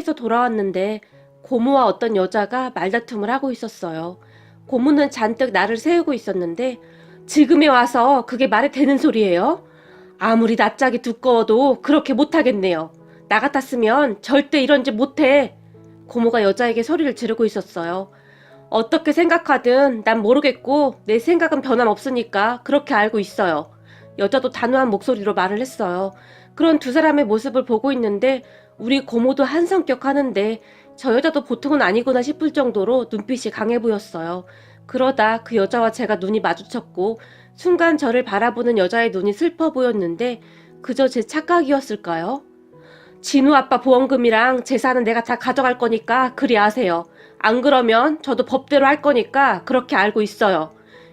에서 돌아왔는데 고모와 어떤 여자가 말다툼을 하고 있었어요. 고모는 잔뜩 나를 세우고 있었는데 지금에 와서 그게 말이 되는 소리예요? 아무리 낯짝이 두꺼워도 그렇게 못하겠네요. 나 같았으면 절대 이런 짓 못해. 고모가 여자에게 소리를 지르고 있었어요. 어떻게 생각하든 난 모르겠고 내 생각은 변함없으니까 그렇게 알고 있어요. 여자도 단호한 목소리로 말을 했어요. 그런 두 사람의 모습을 보고 있는데 우리 고모도 한 성격 하는데 저 여자도 보통은 아니구나 싶을 정도로 눈빛이 강해 보였어요. 그러다 그 여자와 제가 눈이 마주쳤고 순간 저를 바라보는 여자의 눈이 슬퍼 보였는데 그저 제 착각이었을까요? 진우 아빠 보험금이랑 재산은 내가 다 가져갈 거니까 그리 아세요. 안 그러면 저도 법대로 할 거니까 그렇게 알고 있어요.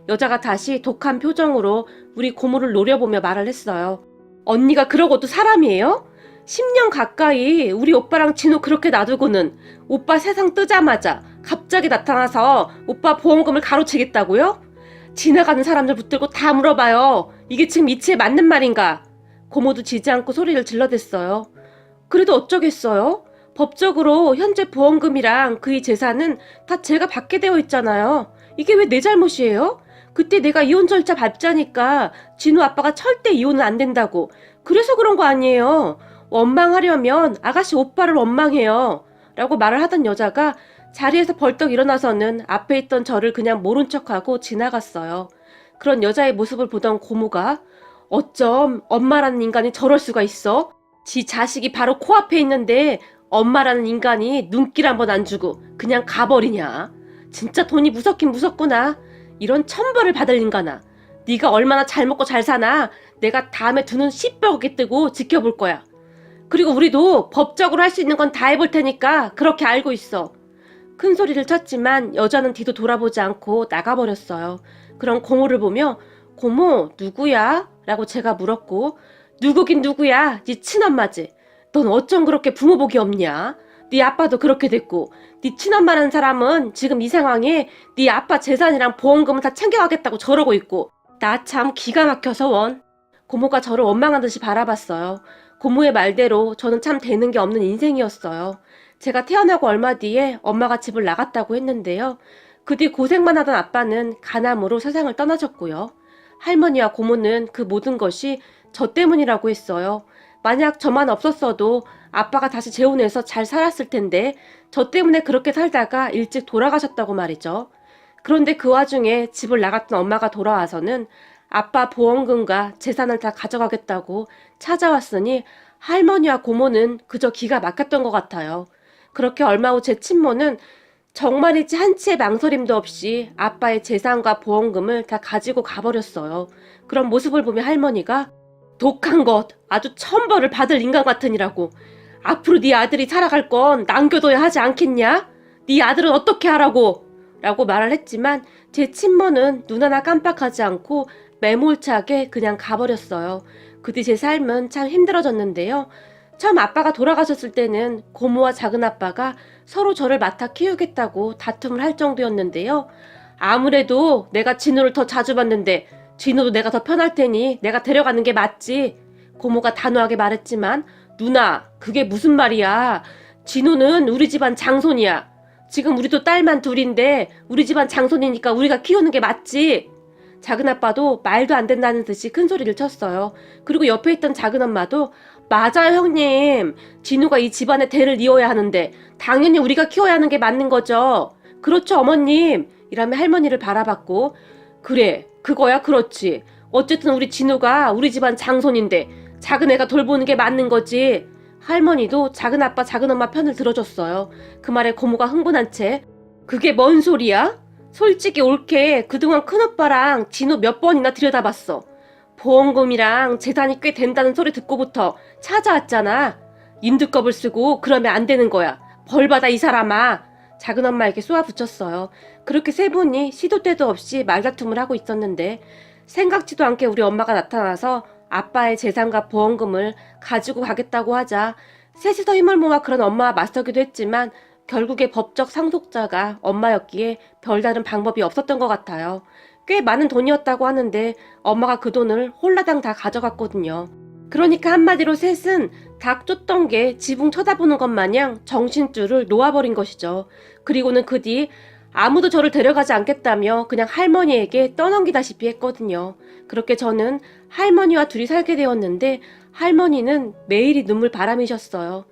여자가 다시 독한 표정으로 우리 고모를 노려보며 말을 했어요. 언니가 그러고도 사람이에요? 10년 가까이 우리 오빠랑 진우 그렇게 놔두고는 오빠 세상 뜨자마자 갑자기 나타나서 오빠 보험금을 가로채겠다고요? 지나가는 사람들 붙들고 다 물어봐요. 이게 지금 이치에 맞는 말인가? 고모도 지지 않고 소리를 질러댔어요. 그래도 어쩌겠어요? 법적으로 현재 보험금이랑 그의 재산은 다 제가 받게 되어 있잖아요. 이게 왜 내 잘못이에요? 그때 내가 이혼 절차 밟자니까 진우 아빠가 절대 이혼은 안 된다고. 그래서 그런 거 아니에요. 원망하려면 아가씨 오빠를 원망해요. 라고 말을 하던 여자가 자리에서 벌떡 일어나서는 앞에 있던 저를 그냥 모른 척하고 지나갔어요. 그런 여자의 모습을 보던 고모가 어쩜 엄마라는 인간이 저럴 수가 있어? 지 자식이 바로 코앞에 있는데 엄마라는 인간이 눈길 한번 안 주고 그냥 가버리냐. 진짜 돈이 무섭긴 무섭구나. 이런 천벌을 받을 인간아. 네가 얼마나 잘 먹고 잘 사나 내가 다음에 두 눈 시뻘겋게 뜨고 지켜볼 거야. 그리고 우리도 법적으로 할 수 있는 건 다 해볼 테니까 그렇게 알고 있어. 큰 소리를 쳤지만 여자는 뒤도 돌아보지 않고 나가버렸어요. 그럼 고모를 보며 고모 누구야? 라고 제가 물었고 누구긴 누구야? 네 친엄마지. 넌 어쩜 그렇게 부모 복이 없냐? 네 아빠도 그렇게 됐고 네 친엄마라는 사람은 지금 이 상황에 네 아빠 재산이랑 보험금을 다 챙겨가겠다고 저러고 있고 나 참 기가 막혀서 원. 고모가 저를 원망한 듯이 바라봤어요. 고모의 말대로 저는 참 되는 게 없는 인생이었어요. 제가 태어나고 얼마 뒤에 엄마가 집을 나갔다고 했는데요. 그 뒤 고생만 하던 아빠는 간암으로 세상을 떠나셨고요. 할머니와 고모는 그 모든 것이 저 때문이라고 했어요. 만약 저만 없었어도 아빠가 다시 재혼해서 잘 살았을 텐데 저 때문에 그렇게 살다가 일찍 돌아가셨다고 말이죠. 그런데 그 와중에 집을 나갔던 엄마가 돌아와서는 아빠 보험금과 재산을 다 가져가겠다고 찾아왔으니 할머니와 고모는 그저 기가 막혔던 것 같아요. 그렇게 얼마 후 제 친모는 정말이지 한치의 망설임도 없이 아빠의 재산과 보험금을 다 가지고 가버렸어요. 그런 모습을 보며 할머니가 독한 것, 아주 천벌을 받을 인간 같으니라고. 앞으로 네 아들이 살아갈 건 남겨둬야 하지 않겠냐? 네 아들은 어떻게 하라고? 라고 말을 했지만 제 친모는 눈 하나 깜빡하지 않고 매몰차게 그냥 가버렸어요. 그 뒤 제 삶은 참 힘들어졌는데요. 처음 아빠가 돌아가셨을 때는 고모와 작은아빠가 서로 저를 맡아 키우겠다고 다툼을 할 정도였는데요. 아무래도 내가 진우를 더 자주 봤는데 진우도 내가 더 편할 테니 내가 데려가는 게 맞지. 고모가 단호하게 말했지만 누나 그게 무슨 말이야. 진우는 우리 집안 장손이야. 지금 우리도 딸만 둘인데 우리 집안 장손이니까 우리가 키우는 게 맞지. 작은아빠도 말도 안 된다는 듯이 큰 소리를 쳤어요. 그리고 옆에 있던 작은엄마도 맞아요 형님. 진우가 이 집안의 대를 이어야 하는데 당연히 우리가 키워야 하는 게 맞는 거죠. 그렇죠 어머님. 이라며 할머니를 바라봤고 그래 그거야 그렇지. 어쨌든 우리 진우가 우리 집안 장손인데 작은 애가 돌보는 게 맞는 거지. 할머니도 작은아빠 작은엄마 편을 들어줬어요. 그 말에 고모가 흥분한 채 그게 뭔 소리야? 솔직히 옳게 그동안 큰오빠랑 진우 몇 번이나 들여다봤어. 보험금이랑 재산이 꽤 된다는 소리 듣고부터 찾아왔잖아. 인두껍을 쓰고 그러면 안 되는 거야. 벌받아 이 사람아. 작은엄마에게 쏘아붙였어요. 그렇게 세 분이 시도 때도 없이 말다툼을 하고 있었는데 생각지도 않게 우리 엄마가 나타나서 아빠의 재산과 보험금을 가지고 가겠다고 하자 셋이서 힘을 모아 그런 엄마와 맞서기도 했지만 결국에 법적 상속자가 엄마였기에 별다른 방법이 없었던 것 같아요. 꽤 많은 돈이었다고 하는데 엄마가 그 돈을 홀라당 다 가져갔거든요. 그러니까 한마디로 셋은 닭 쫓던 게 지붕 쳐다보는 것 마냥 정신줄을 놓아버린 것이죠. 그리고는 그 뒤 아무도 저를 데려가지 않겠다며 그냥 할머니에게 떠넘기다시피 했거든요. 그렇게 저는 할머니와 둘이 살게 되었는데 할머니는 매일이 눈물 바람이셨어요.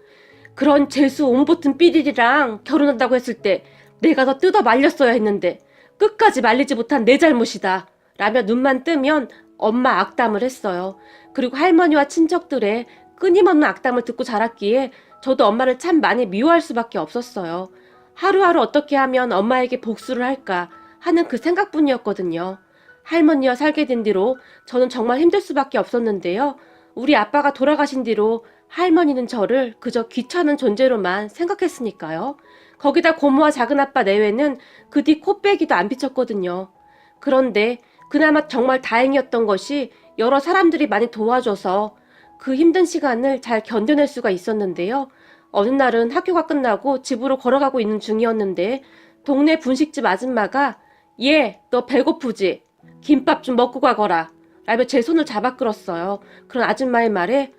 그런 재수 옴버튼 삐리리랑 결혼한다고 했을 때 내가 더 뜯어 말렸어야 했는데 끝까지 말리지 못한 내 잘못이다 라며 눈만 뜨면 엄마 악담을 했어요. 그리고 할머니와 친척들의 끊임없는 악담을 듣고 자랐기에 저도 엄마를 참 많이 미워할 수밖에 없었어요. 하루하루 어떻게 하면 엄마에게 복수를 할까 하는 그 생각뿐이었거든요. 할머니와 살게 된 뒤로 저는 정말 힘들 수밖에 없었는데요. 우리 아빠가 돌아가신 뒤로 할머니는 저를 그저 귀찮은 존재로만 생각했으니까요. 거기다 고모와 작은아빠 내외는 그 뒤 코빼기도 안 비쳤거든요. 그런데 그나마 정말 다행이었던 것이 여러 사람들이 많이 도와줘서 그 힘든 시간을 잘 견뎌낼 수가 있었는데요. 어느 날은 학교가 끝나고 집으로 걸어가고 있는 중이었는데 동네 분식집 아줌마가 얘, 너 배고프지? 김밥 좀 먹고 가거라 라며 제 손을 잡아 끌었어요. 그런 아줌마의 말에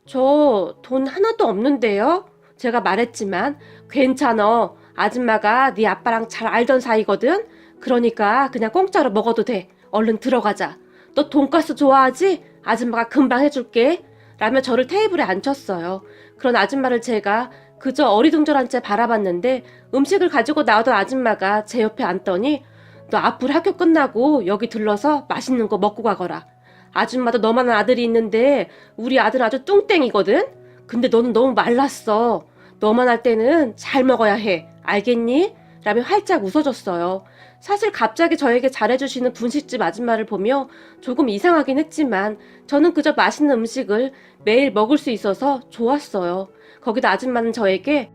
저 돈 하나도 없는데요? 제가 말했지만 괜찮아. 아줌마가 네 아빠랑 잘 알던 사이거든? 그러니까 그냥 공짜로 먹어도 돼. 얼른 들어가자. 너 돈가스 좋아하지? 아줌마가 금방 해줄게. 라며 저를 테이블에 앉혔어요. 그런 아줌마를 제가 그저 어리둥절한 채 바라봤는데 음식을 가지고 나오던 아줌마가 제 옆에 앉더니 너 앞으로 학교 끝나고 여기 들러서 맛있는 거 먹고 가거라. 아줌마도 너만한 아들이 있는데 우리 아들 아주 뚱땡이거든? 근데 너는 너무 말랐어. 너만 할 때는 잘 먹어야 해. 알겠니? 라며 활짝 웃어줬어요. 사실 갑자기 저에게 잘해주시는 분식집 아줌마를 보며 조금 이상하긴 했지만 저는 그저 맛있는 음식을 매일 먹을 수 있어서 좋았어요. 거기다 아줌마는 저에게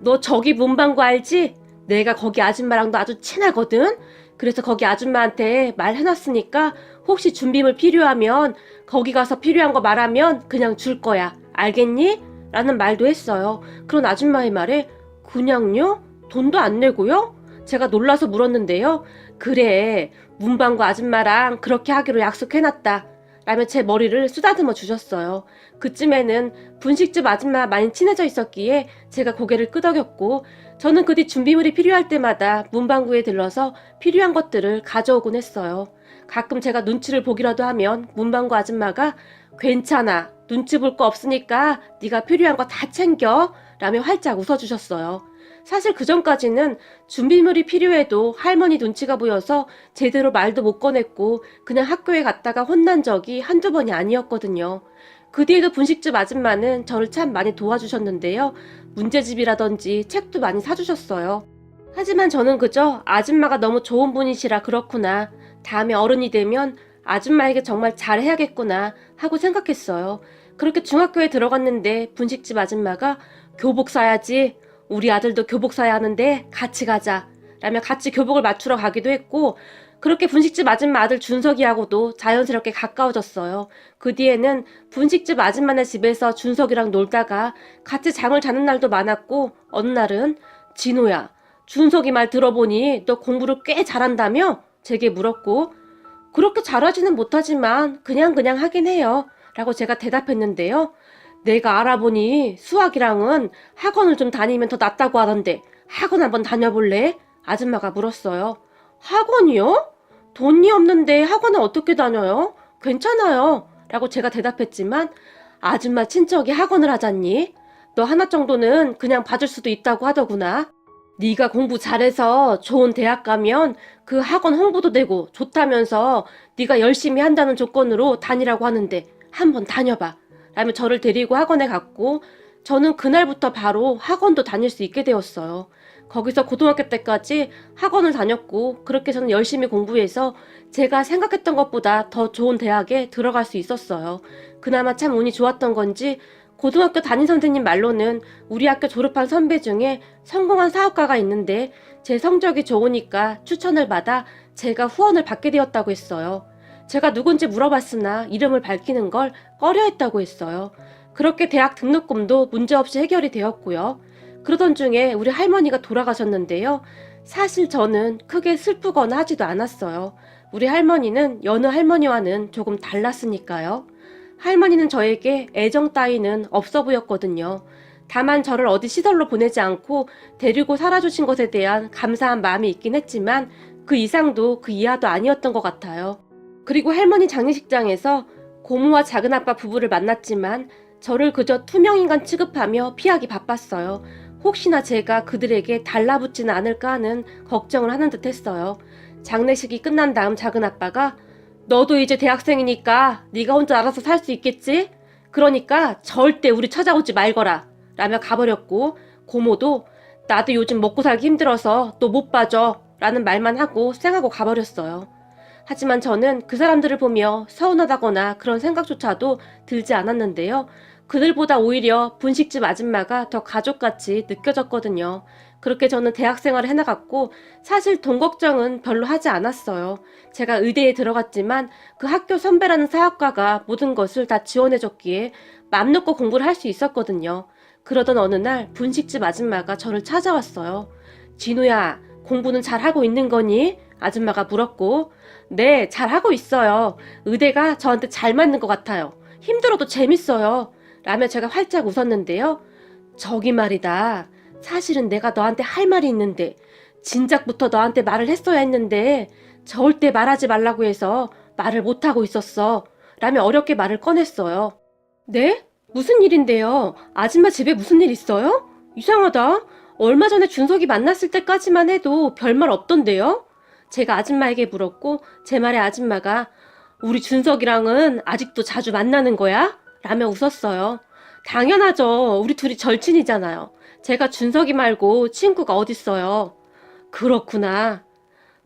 너 저기 문방구 알지? 내가 거기 아줌마랑도 아주 친하거든? 그래서 거기 아줌마한테 말해놨으니까 혹시 준비물 필요하면 거기 가서 필요한 거 말하면 그냥 줄 거야. 알겠니? 라는 말도 했어요. 그런 아줌마의 말에 그냥요? 돈도 안 내고요? 제가 놀라서 물었는데요. 그래, 문방구 아줌마랑 그렇게 하기로 약속해놨다. 라며 제 머리를 쓰다듬어 주셨어요. 그쯤에는 분식집 아줌마 많이 친해져 있었기에 제가 고개를 끄덕였고 저는 그 뒤 준비물이 필요할 때마다 문방구에 들러서 필요한 것들을 가져오곤 했어요. 가끔 제가 눈치를 보기라도 하면 문방구 아줌마가 괜찮아, 눈치 볼 거 없으니까 네가 필요한 거 다 챙겨 라며 활짝 웃어주셨어요. 사실 그전까지는 준비물이 필요해도 할머니 눈치가 보여서 제대로 말도 못 꺼냈고 그냥 학교에 갔다가 혼난 적이 한두 번이 아니었거든요. 그 뒤에도 분식집 아줌마는 저를 참 많이 도와주셨는데요. 문제집이라든지 책도 많이 사주셨어요. 하지만 저는 그저 아줌마가 너무 좋은 분이시라 그렇구나. 다음에 어른이 되면 아줌마에게 정말 잘해야겠구나 하고 생각했어요. 그렇게 중학교에 들어갔는데 분식집 아줌마가 교복 사야지. 우리 아들도 교복 사야 하는데 같이 가자. 라며 같이 교복을 맞추러 가기도 했고 그렇게 분식집 아줌마 아들 준석이하고도 자연스럽게 가까워졌어요. 그 뒤에는 분식집 아줌마네 집에서 준석이랑 놀다가 같이 잠을 자는 날도 많았고 어느 날은 진호야, 준석이 말 들어보니 너 공부를 꽤 잘한다며? 제게 물었고 그렇게 잘하지는 못하지만 그냥 하긴 해요. 라고 제가 대답했는데요. 내가 알아보니 수학이랑은 학원을 좀 다니면 더 낫다고 하던데 학원 한번 다녀볼래? 아줌마가 물었어요. 학원이요? 돈이 없는데 학원을 어떻게 다녀요? 괜찮아요. 라고 제가 대답했지만 아줌마 친척이 학원을 하잖니? 너 하나 정도는 그냥 봐줄 수도 있다고 하더구나. 네가 공부 잘해서 좋은 대학 가면 그 학원 홍보도 되고 좋다면서 네가 열심히 한다는 조건으로 다니라고 하는데 한번 다녀봐. 라며 저를 데리고 학원에 갔고 저는 그날부터 바로 학원도 다닐 수 있게 되었어요. 거기서 고등학교 때까지 학원을 다녔고 그렇게 저는 열심히 공부해서 제가 생각했던 것보다 더 좋은 대학에 들어갈 수 있었어요. 그나마 참 운이 좋았던 건지 고등학교 담임 선생님 말로는 우리 학교 졸업한 선배 중에 성공한 사업가가 있는데 제 성적이 좋으니까 추천을 받아 제가 후원을 받게 되었다고 했어요. 제가 누군지 물어봤으나 이름을 밝히는 걸 꺼려했다고 했어요. 그렇게 대학 등록금도 문제없이 해결이 되었고요. 그러던 중에 우리 할머니가 돌아가셨는데요. 사실 저는 크게 슬프거나 하지도 않았어요. 우리 할머니는 여느 할머니와는 조금 달랐으니까요. 할머니는 저에게 애정 따위는 없어 보였거든요. 다만 저를 어디 시설로 보내지 않고 데리고 살아주신 것에 대한 감사한 마음이 있긴 했지만 그 이상도 그 이하도 아니었던 것 같아요. 그리고 할머니 장례식장에서 고모와 작은아빠 부부를 만났지만 저를 그저 투명인간 취급하며 피하기 바빴어요. 혹시나 제가 그들에게 달라붙지는 않을까 하는 걱정을 하는 듯 했어요. 장례식이 끝난 다음 작은아빠가 너도 이제 대학생이니까 네가 혼자 알아서 살 수 있겠지? 그러니까 절대 우리 찾아오지 말거라 라며 가버렸고, 고모도 나도 요즘 먹고 살기 힘들어서 또 못 봐줘 라는 말만 하고 쌩하고 가버렸어요. 하지만 저는 그 사람들을 보며 서운하다거나 그런 생각조차도 들지 않았는데요. 그들보다 오히려 분식집 아줌마가 더 가족같이 느껴졌거든요. 그렇게 저는 대학생활을 해나갔고 사실 돈 걱정은 별로 하지 않았어요. 제가 의대에 들어갔지만 그 학교 선배라는 사학과가 모든 것을 다 지원해줬기에 맘 놓고 공부를 할 수 있었거든요. 그러던 어느 날 분식집 아줌마가 저를 찾아왔어요. 진우야, 공부는 잘하고 있는 거니? 아줌마가 물었고, 네, 잘하고 있어요. 의대가 저한테 잘 맞는 것 같아요. 힘들어도 재밌어요. 라며 제가 활짝 웃었는데요. 저기 말이다. 사실은 내가 너한테 할 말이 있는데 진작부터 너한테 말을 했어야 했는데 절대 말하지 말라고 해서 말을 못하고 있었어. 라며 어렵게 말을 꺼냈어요. 네? 무슨 일인데요? 아줌마 집에 무슨 일 있어요? 이상하다. 얼마 전에 준석이 만났을 때까지만 해도 별말 없던데요? 제가 아줌마에게 물었고 제 말에 아줌마가 우리 준석이랑은 아직도 자주 만나는 거야? 라며 웃었어요. 당연하죠. 우리 둘이 절친이잖아요. 제가 준석이 말고 친구가 어딨어요. 그렇구나.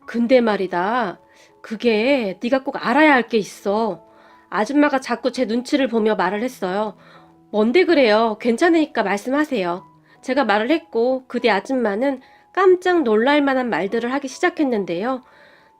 근데 말이다. 그게 네가 꼭 알아야 할 게 있어. 아줌마가 자꾸 제 눈치를 보며 말을 했어요. 뭔데 그래요? 괜찮으니까 말씀하세요. 제가 말을 했고 그뒤 아줌마는 깜짝 놀랄 만한 말들을 하기 시작했는데요.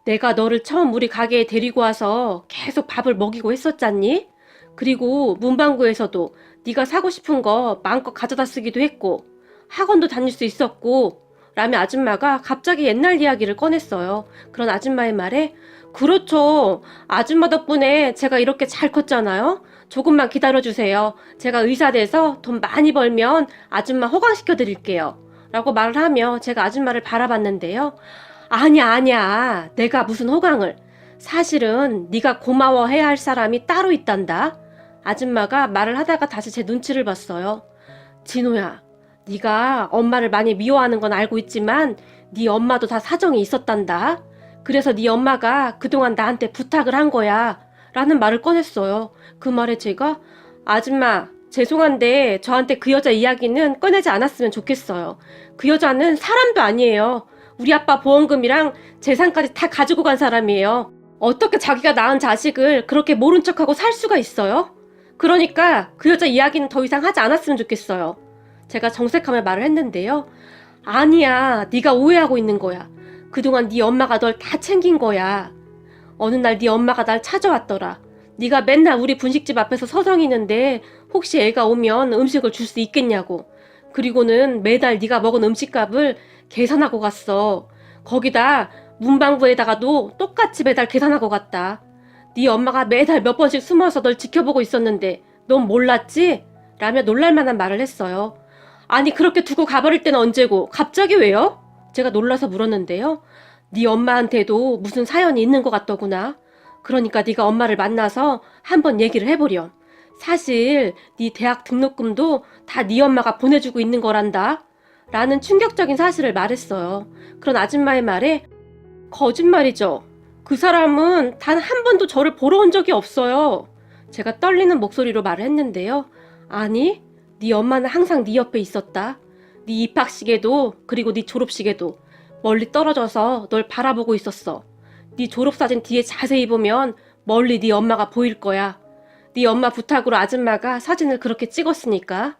내가 너를 처음 우리 가게에 데리고 와서 계속 밥을 먹이고 했었잖니? 그리고 문방구에서도 네가 사고 싶은 거 마음껏 가져다 쓰기도 했고 학원도 다닐 수 있었고 라며 아줌마가 갑자기 옛날 이야기를 꺼냈어요. 그런 아줌마의 말에 그렇죠. 아줌마 덕분에 제가 이렇게 잘 컸잖아요. 조금만 기다려주세요. 제가 의사 돼서 돈 많이 벌면 아줌마 호강시켜 드릴게요. 라고 말을 하며 제가 아줌마를 바라봤는데요. 아니야. 내가 무슨 호강을. 사실은 네가 고마워해야 할 사람이 따로 있단다. 아줌마가 말을 하다가 다시 제 눈치를 봤어요. 진호야, 네가 엄마를 많이 미워하는 건 알고 있지만 네 엄마도 다 사정이 있었단다. 그래서 네 엄마가 그동안 나한테 부탁을 한 거야. 라는 말을 꺼냈어요. 그 말에 제가 아줌마, 죄송한데 저한테 그 여자 이야기는 꺼내지 않았으면 좋겠어요. 그 여자는 사람도 아니에요. 우리 아빠 보험금이랑 재산까지 다 가지고 간 사람이에요. 어떻게 자기가 낳은 자식을 그렇게 모른 척하고 살 수가 있어요? 그러니까 그 여자 이야기는 더 이상 하지 않았으면 좋겠어요. 제가 정색하며 말을 했는데요. 아니야, 네가 오해하고 있는 거야. 그동안 네 엄마가 널 다 챙긴 거야. 어느 날 네 엄마가 날 찾아왔더라. 네가 맨날 우리 분식집 앞에서 서성이는데 혹시 애가 오면 음식을 줄 수 있겠냐고. 그리고는 매달 네가 먹은 음식값을 계산하고 갔어. 거기다 문방구에다가도 똑같이 매달 계산하고 갔다. 네 엄마가 매달 몇 번씩 숨어서 널 지켜보고 있었는데 넌 몰랐지? 라며 놀랄만한 말을 했어요. 아니 그렇게 두고 가버릴 때는 언제고 갑자기 왜요? 제가 놀라서 물었는데요. 네 엄마한테도 무슨 사연이 있는 것 같더구나. 그러니까 네가 엄마를 만나서 한번 얘기를 해보렴. 사실 네 대학 등록금도 다 네 엄마가 보내주고 있는 거란다. 라는 충격적인 사실을 말했어요. 그런 아줌마의 말에 거짓말이죠. 그 사람은 단 한 번도 저를 보러 온 적이 없어요. 제가 떨리는 목소리로 말을 했는데요. 아니, 네 엄마는 항상 네 옆에 있었다. 네 입학식에도 그리고 네 졸업식에도 멀리 떨어져서 널 바라보고 있었어. 네 졸업사진 뒤에 자세히 보면 멀리 네 엄마가 보일 거야. 네 엄마 부탁으로 아줌마가 사진을 그렇게 찍었으니까.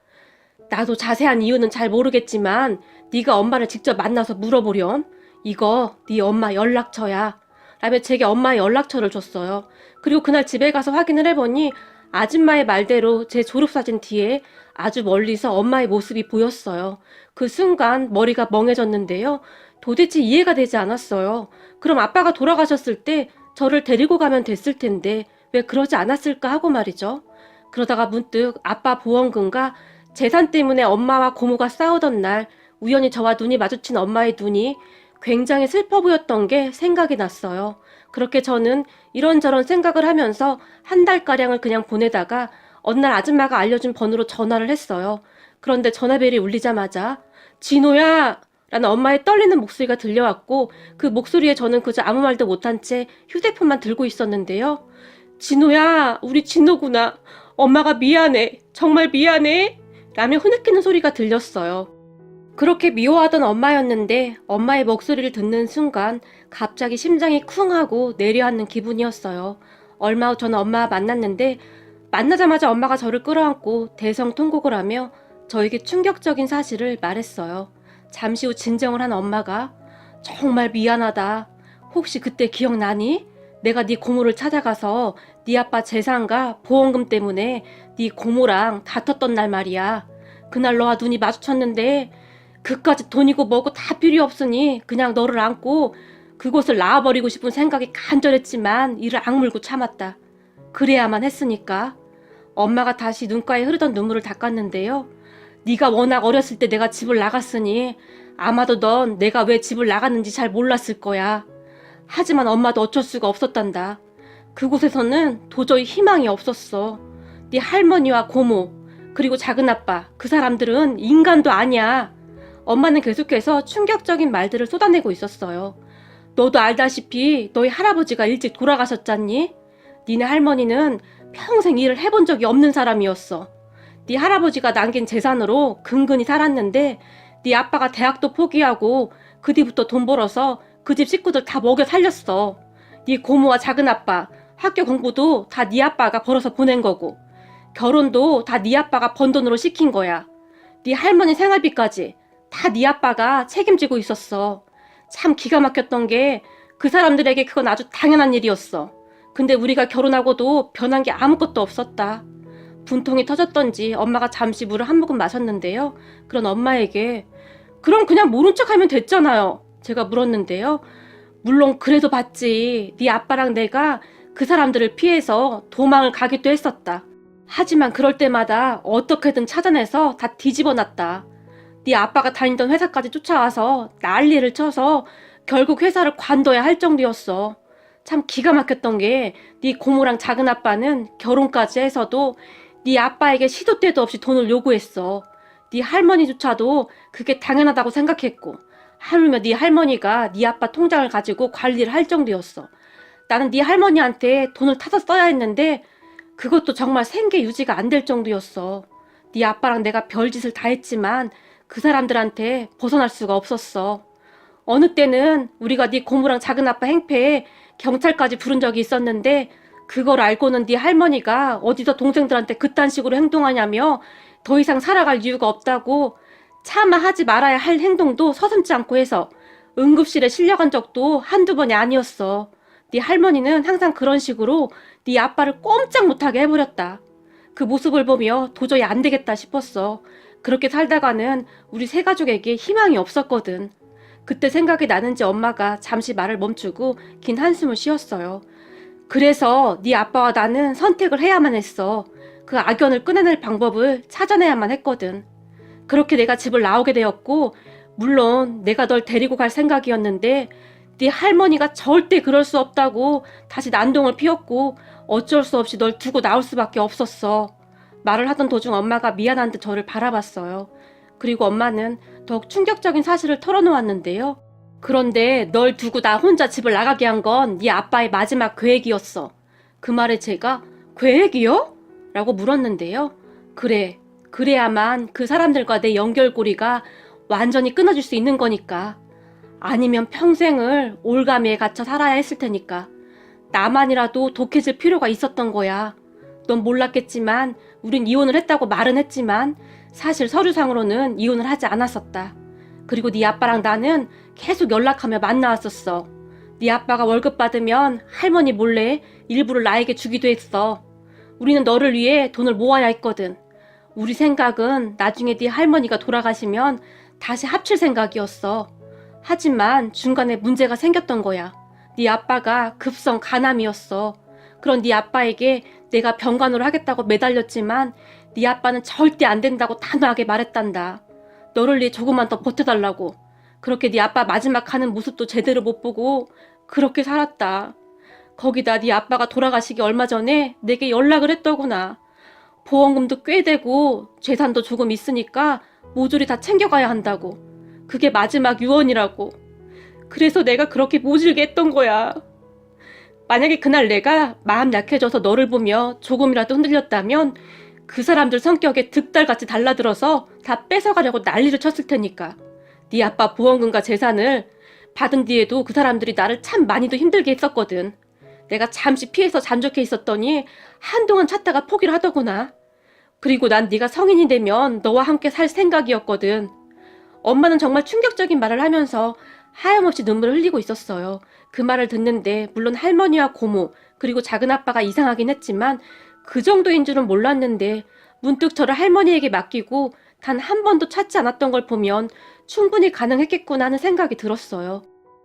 나도 자세한 이유는 잘 모르겠지만 네가 엄마를 직접 만나서 물어보렴. 이거 네 엄마 연락처야. 라며 제게 엄마의 연락처를 줬어요. 그리고 그날 집에 가서 확인을 해보니 아줌마의 말대로 제 졸업사진 뒤에 아주 멀리서 엄마의 모습이 보였어요. 그 순간 머리가 멍해졌는데요. 도대체 이해가 되지 않았어요. 그럼 아빠가 돌아가셨을 때 저를 데리고 가면 됐을 텐데 왜 그러지 않았을까 하고 말이죠. 그러다가 문득 아빠 보험금과 재산 때문에 엄마와 고모가 싸우던 날 우연히 저와 눈이 마주친 엄마의 눈이 굉장히 슬퍼 보였던 게 생각이 났어요. 그렇게 저는 이런저런 생각을 하면서 한 달가량을 그냥 보내다가 어느 날 아줌마가 알려준 번호로 전화를 했어요. 그런데 전화벨이 울리자마자 진호야! 라는 엄마의 떨리는 목소리가 들려왔고 그 목소리에 저는 그저 아무 말도 못한 채 휴대폰만 들고 있었는데요. 진호야, 우리 진호구나. 엄마가 미안해. 정말 미안해. 라며 흐느끼는 소리가 들렸어요. 그렇게 미워하던 엄마였는데 엄마의 목소리를 듣는 순간 갑자기 심장이 쿵하고 내려앉는 기분이었어요. 얼마 후 저는 엄마와 만났는데 만나자마자 엄마가 저를 끌어안고 대성통곡을 하며 저에게 충격적인 사실을 말했어요. 잠시 후 진정을 한 엄마가 정말 미안하다. 혹시 그때 기억나니? 내가 네 고모를 찾아가서 네 아빠 재산과 보험금 때문에 네 고모랑 다퉜던 날 말이야. 그날 너와 눈이 마주쳤는데 그까짓 돈이고 뭐고 다 필요 없으니 그냥 너를 안고 그곳을 나와버리고 싶은 생각이 간절했지만 이를 악물고 참았다. 그래야만 했으니까. 엄마가 다시 눈가에 흐르던 눈물을 닦았는데요. 네가 워낙 어렸을 때 내가 집을 나갔으니 아마도 넌 내가 왜 집을 나갔는지 잘 몰랐을 거야. 하지만 엄마도 어쩔 수가 없었단다. 그곳에서는 도저히 희망이 없었어. 네 할머니와 고모 그리고 작은아빠 그 사람들은 인간도 아니야. 엄마는 계속해서 충격적인 말들을 쏟아내고 있었어요. 너도 알다시피 너희 할아버지가 일찍 돌아가셨잖니? 니네 할머니는 평생 일을 해본 적이 없는 사람이었어. 네 할아버지가 남긴 재산으로 근근히 살았는데 네 아빠가 대학도 포기하고 그 뒤부터 돈 벌어서 그 집 식구들 다 먹여 살렸어. 네 고모와 작은아빠 학교 공부도 다 네 아빠가 벌어서 보낸 거고 결혼도 다 네 아빠가 번 돈으로 시킨 거야. 네 할머니 생활비까지 다 네 아빠가 책임지고 있었어. 참 기가 막혔던 게 그 사람들에게 그건 아주 당연한 일이었어. 근데 우리가 결혼하고도 변한 게 아무것도 없었다. 분통이 터졌던지 엄마가 잠시 물을 한 모금 마셨는데요. 그런 엄마에게 그럼 그냥 모른 척하면 됐잖아요. 제가 물었는데요. 물론 그래도 봤지. 네 아빠랑 내가 그 사람들을 피해서 도망을 가기도 했었다. 하지만 그럴 때마다 어떻게든 찾아내서 다 뒤집어놨다. 네 아빠가 다니던 회사까지 쫓아와서 난리를 쳐서 결국 회사를 관둬야 할 정도였어. 참 기가 막혔던 게 네 고모랑 작은아빠는 결혼까지 해서도 네 아빠에게 시도 때도 없이 돈을 요구했어. 네 할머니조차도 그게 당연하다고 생각했고 하물며 네 할머니가 네 아빠 통장을 가지고 관리를 할 정도였어. 나는 네 할머니한테 돈을 타서 써야 했는데 그것도 정말 생계 유지가 안 될 정도였어. 네 아빠랑 내가 별짓을 다 했지만 그 사람들한테 벗어날 수가 없었어. 어느 때는 우리가 네 고모랑 작은아빠 행패에 경찰까지 부른 적이 있었는데 그걸 알고는 네 할머니가 어디서 동생들한테 그딴 식으로 행동하냐며 더 이상 살아갈 이유가 없다고 차마 하지 말아야 할 행동도 서슴지 않고 해서 응급실에 실려간 적도 한두 번이 아니었어. 네 할머니는 항상 그런 식으로 네 아빠를 꼼짝 못하게 해버렸다. 그 모습을 보며 도저히 안 되겠다 싶었어. 그렇게 살다가는 우리 세 가족에게 희망이 없었거든. 그때 생각이 나는지 엄마가 잠시 말을 멈추고 긴 한숨을 쉬었어요. 그래서 네 아빠와 나는 선택을 해야만 했어. 그 악연을 끊어낼 방법을 찾아내야만 했거든. 그렇게 내가 집을 나오게 되었고 물론 내가 널 데리고 갈 생각이었는데 네 할머니가 절대 그럴 수 없다고 다시 난동을 피웠고 어쩔 수 없이 널 두고 나올 수밖에 없었어. 말을 하던 도중 엄마가 미안한 듯 저를 바라봤어요. 그리고 엄마는 더욱 충격적인 사실을 털어놓았는데요. 그런데 널 두고 나 혼자 집을 나가게 한 건 네 아빠의 마지막 계획이었어. 그 말에 제가 계획이요? 라고 물었는데요. 그래, 그래야만 그 사람들과 내 연결고리가 완전히 끊어질 수 있는 거니까. 아니면 평생을 올가미에 갇혀 살아야 했을 테니까. 나만이라도 독해질 필요가 있었던 거야. 넌 몰랐겠지만 우린 이혼을 했다고 말은 했지만 사실 서류상으로는 이혼을 하지 않았었다. 그리고 네 아빠랑 나는 계속 연락하며 만나왔었어. 네 아빠가 월급 받으면 할머니 몰래 일부를 나에게 주기도 했어. 우리는 너를 위해 돈을 모아야 했거든. 우리 생각은 나중에 네 할머니가 돌아가시면 다시 합칠 생각이었어. 하지만 중간에 문제가 생겼던 거야. 네 아빠가 급성 간암이었어. 그런 네 아빠에게 내가 병간호를 하겠다고 매달렸지만 네 아빠는 절대 안 된다고 단호하게 말했단다. 너를 위해 조금만 더 버텨달라고. 그렇게 네 아빠 마지막 가는 모습도 제대로 못 보고 그렇게 살았다. 거기다 네 아빠가 돌아가시기 얼마 전에 내게 연락을 했더구나. 보험금도 꽤 되고 재산도 조금 있으니까 모조리 다 챙겨가야 한다고. 그게 마지막 유언이라고. 그래서 내가 그렇게 모질게 했던 거야. 만약에 그날 내가 마음 약해져서 너를 보며 조금이라도 흔들렸다면 그 사람들 성격에 득달같이 달라들어서 다 뺏어가려고 난리를 쳤을 테니까. 네 아빠 보험금과 재산을 받은 뒤에도 그 사람들이 나를 참 많이도 힘들게 했었거든. 내가 잠시 피해서 잠적해 있었더니 한동안 찾다가 포기를 하더구나. 그리고 난 네가 성인이 되면 너와 함께 살 생각이었거든. 엄마는 정말 충격적인 말을 하면서 하염없이 눈물을 흘리고 있었어요. 그 말을 듣는데 물론 할머니와 고모 그리고 작은아빠가 이상하긴 했지만 그 정도인 줄은 몰랐는데 문득 저를 할머니에게 맡기고 단 한 번도 찾지 않았던 걸 보면 충분히 가능했겠구나 하는 생각이 들었어요.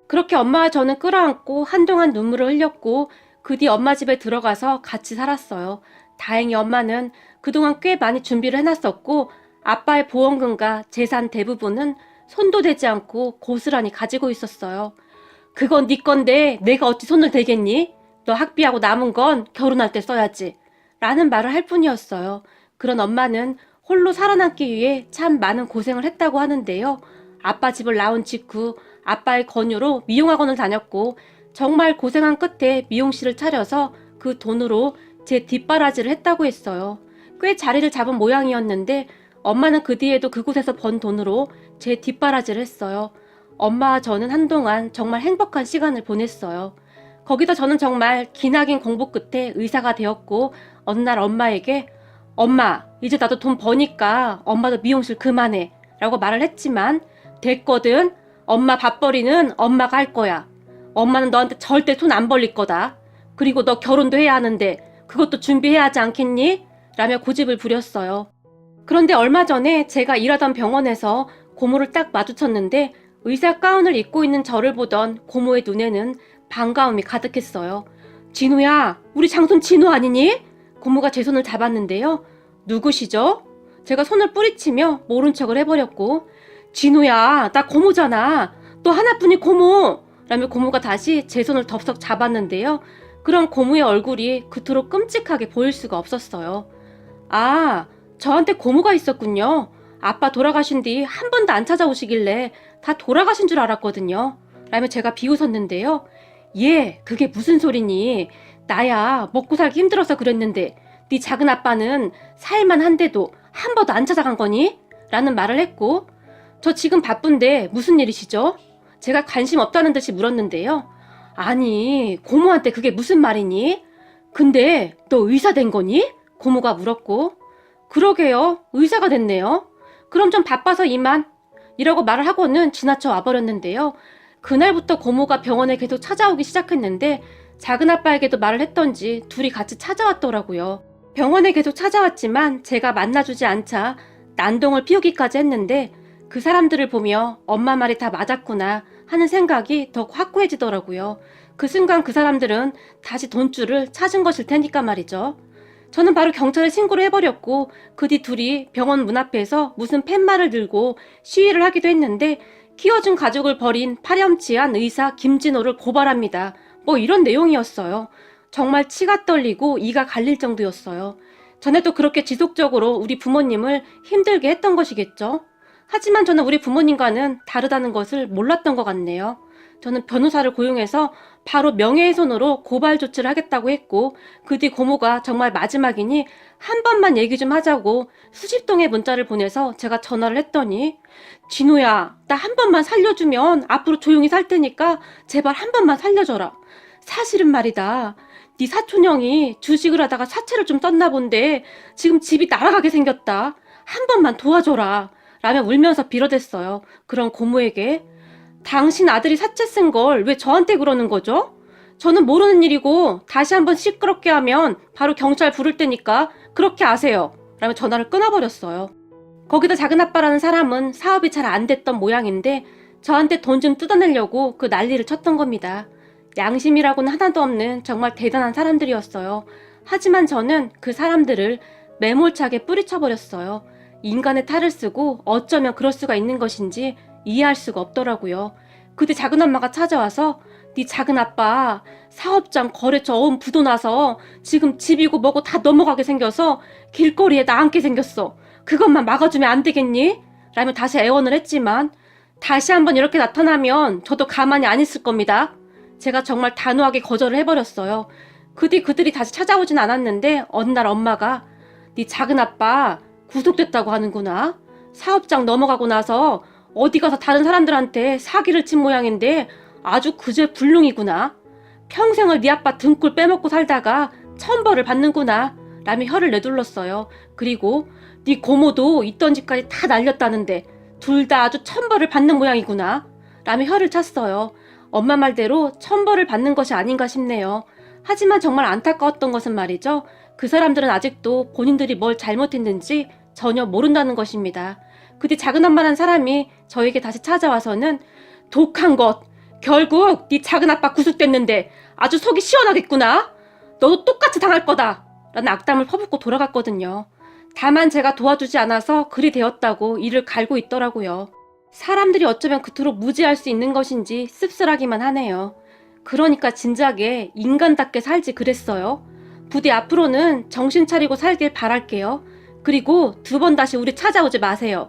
그렇게 엄마와 저는 끌어안고 한동안 눈물을 흘렸고 그 뒤 엄마 집에 들어가서 같이 살았어요. 다행히 엄마는 그동안 꽤 많이 준비를 해놨었고 아빠의 보험금과 재산 대부분은 손도 대지 않고 고스란히 가지고 있었어요. 그건 네 건데 내가 어찌 손을 대겠니? 너 학비하고 남은 건 결혼할 때 써야지. 라는 말을 할 뿐이었어요. 그런 엄마는 홀로 살아남기 위해 참 많은 고생을 했다고 하는데요. 아빠 집을 나온 직후 아빠의 권유로 미용학원을 다녔고 정말 고생한 끝에 미용실을 차려서 그 돈으로 제 뒷바라지를 했다고 했어요. 꽤 자리를 잡은 모양이었는데 엄마는 그 뒤에도 그곳에서 번 돈으로 제 뒷바라지를 했어요. 엄마와 저는 한동안 정말 행복한 시간을 보냈어요. 거기다 저는 정말 기나긴 공부 끝에 의사가 되었고 어느 날 엄마에게 엄마 이제 나도 돈 버니까 엄마도 미용실 그만해 라고 말을 했지만 됐거든. 엄마 밥벌이는 엄마가 할 거야. 엄마는 너한테 절대 손 안 벌릴 거다. 그리고 너 결혼도 해야 하는데 그것도 준비해야 하지 않겠니? 라며 고집을 부렸어요. 그런데 얼마 전에 제가 일하던 병원에서 고모를 딱 마주쳤는데 의사 가운을 입고 있는 저를 보던 고모의 눈에는 반가움이 가득했어요. 진우야, 우리 장손 진우 아니니? 고모가 제 손을 잡았는데요. 누구시죠? 제가 손을 뿌리치며 모른 척을 해버렸고 진우야, 나 고모잖아. 너 하나뿐인 고모! 라며 고모가 다시 제 손을 덥석 잡았는데요. 그런 고모의 얼굴이 그토록 끔찍하게 보일 수가 없었어요. 아, 저한테 고모가 있었군요. 아빠 돌아가신 뒤 한 번도 안 찾아오시길래 다 돌아가신 줄 알았거든요. 라며 제가 비웃었는데요. 예, 그게 무슨 소리니? 나야 먹고 살기 힘들어서 그랬는데 네 작은 아빠는 살만 한데도 한 번도 안 찾아간 거니? 라는 말을 했고 저 지금 바쁜데 무슨 일이시죠? 제가 관심 없다는 듯이 물었는데요. 아니, 고모한테 그게 무슨 말이니? 근데 너 의사 된 거니? 고모가 물었고 그러게요. 의사가 됐네요. 그럼 좀 바빠서 이만 이라고 말을 하고는 지나쳐 와버렸는데요. 그날부터 고모가 병원에 계속 찾아오기 시작했는데 작은아빠에게도 말을 했던지 둘이 같이 찾아왔더라고요. 병원에 계속 찾아왔지만 제가 만나주지 않자 난동을 피우기까지 했는데 그 사람들을 보며 엄마 말이 다 맞았구나 하는 생각이 더 확고해지더라고요. 그 순간 그 사람들은 다시 돈줄을 찾은 것일 테니까 말이죠. 저는 바로 경찰에 신고를 해버렸고 그 뒤 둘이 병원 문 앞에서 무슨 팻말을 들고 시위를 하기도 했는데 키워준 가족을 버린 파렴치한 의사 김진호를 고발합니다. 뭐 이런 내용이었어요. 정말 치가 떨리고 이가 갈릴 정도였어요. 전에도 그렇게 지속적으로 우리 부모님을 힘들게 했던 것이겠죠. 하지만 저는 우리 부모님과는 다르다는 것을 몰랐던 것 같네요. 저는 변호사를 고용해서 바로 명예훼손으로 고발 조치를 하겠다고 했고 그 뒤 고모가 정말 마지막이니 한 번만 얘기 좀 하자고 수십 통의 문자를 보내서 제가 전화를 했더니 진우야, 나 한 번만 살려주면 앞으로 조용히 살 테니까 제발 한 번만 살려줘라. 사실은 말이다. 네 사촌형이 주식을 하다가 사채를 좀 떴나 본데 지금 집이 날아가게 생겼다. 한 번만 도와줘라. 라며 울면서 빌어댔어요. 그런 고모에게 당신 아들이 사채 쓴 걸 왜 저한테 그러는 거죠? 저는 모르는 일이고 다시 한번 시끄럽게 하면 바로 경찰 부를 테니까 그렇게 아세요. 라며 전화를 끊어버렸어요. 거기다 작은아빠라는 사람은 사업이 잘 안 됐던 모양인데 저한테 돈 좀 뜯어내려고 그 난리를 쳤던 겁니다. 양심이라고는 하나도 없는 정말 대단한 사람들이었어요. 하지만 저는 그 사람들을 매몰차게 뿌리쳐버렸어요. 인간의 탈을 쓰고 어쩌면 그럴 수가 있는 것인지 이해할 수가 없더라고요. 그때 작은엄마가 찾아와서 네 작은아빠 사업장 거래처 어음 부도 나서 지금 집이고 뭐고 다 넘어가게 생겨서 길거리에 나앉게 생겼어. 그것만 막아주면 안 되겠니? 라며 다시 애원을 했지만 다시 한번 이렇게 나타나면 저도 가만히 안 있을 겁니다. 제가 정말 단호하게 거절을 해버렸어요. 그 뒤 그들이 다시 찾아오진 않았는데 어느 날 엄마가 네 작은아빠 구속됐다고 하는구나. 사업장 넘어가고 나서 어디 가서 다른 사람들한테 사기를 친 모양인데 아주 그저 불능이구나. 평생을 네 아빠 등골 빼먹고 살다가 천벌을 받는구나. 라며 혀를 내둘렀어요. 그리고 네 고모도 있던 집까지 다 날렸다는데 둘 다 아주 천벌을 받는 모양이구나. 라며 혀를 찼어요. 엄마 말대로 천벌을 받는 것이 아닌가 싶네요. 하지만 정말 안타까웠던 것은 말이죠. 그 사람들은 아직도 본인들이 뭘 잘못했는지 전혀 모른다는 것입니다. 그때 작은엄마란 사람이 저에게 다시 찾아와서는 독한 것, 결국 네 작은아빠 구속됐는데 아주 속이 시원하겠구나. 너도 똑같이 당할 거다. 라는 악담을 퍼붓고 돌아갔거든요. 다만 제가 도와주지 않아서 그리 되었다고 이를 갈고 있더라고요. 사람들이 어쩌면 그토록 무지할 수 있는 것인지 씁쓸하기만 하네요. 그러니까 진작에 인간답게 살지 그랬어요. 부디 앞으로는 정신 차리고 살길 바랄게요. 그리고 두 번 다시 우리 찾아오지 마세요.